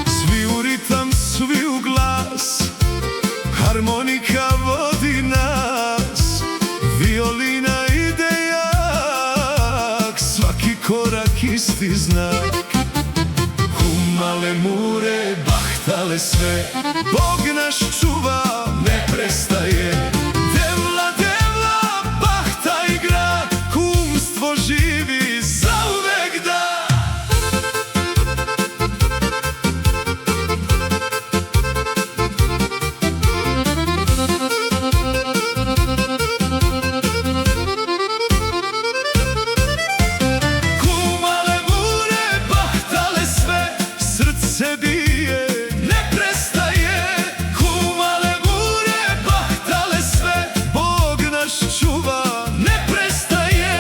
Svi u ritam, svi u glas, harmonika vodi nas, violina ide jak, svaki korak isti znak. Kumale mure, bahtale sve, Bog naš čuva, ne prestaje. Devla, devla, bahta igra, kumstvo živi zauvek da. Kumale mure, bahtale sve, srce bije, ne prestaje. Kumale mure, bahtale sve, Bog naš čuva, ne prestaje.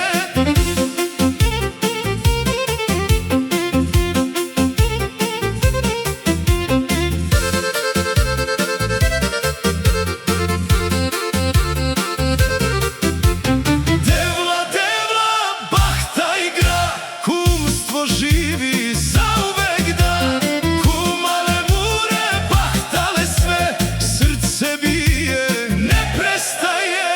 Devla, devla, bahta igra, kumstvo živi zauvek da. Kumale mure, bahtale sve, srce bije, ne prestaje.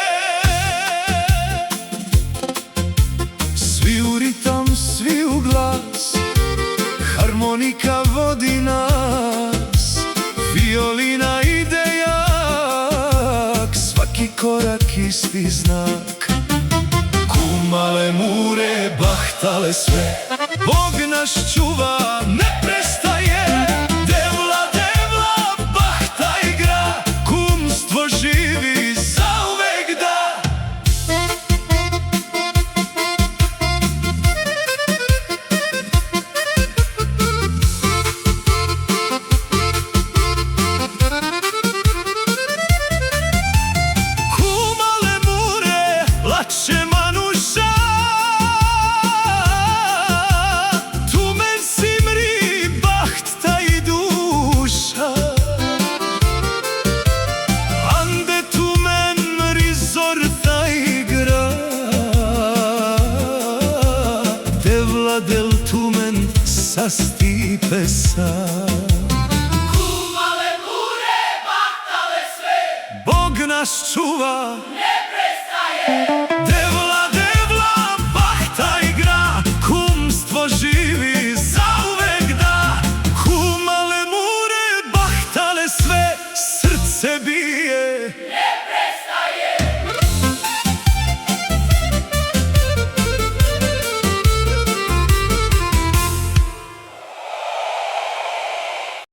Svi u ritam, svi u glas, harmonika vodi nas, violina ide jak, svaki korak isti znak. Kumale mure, bahtale sve, Bog naš čuva, ne prestaje. Devla, devla, bahta igra, kumstvo živi zauvek da. Kumale mure, lače manuša, tumen simri, bahta i duša. Ande tumen rizor ta igra, devla del tumen sasti pesa. Kumale mure, bahtale sve, Bog nas čuva, ne prestaje.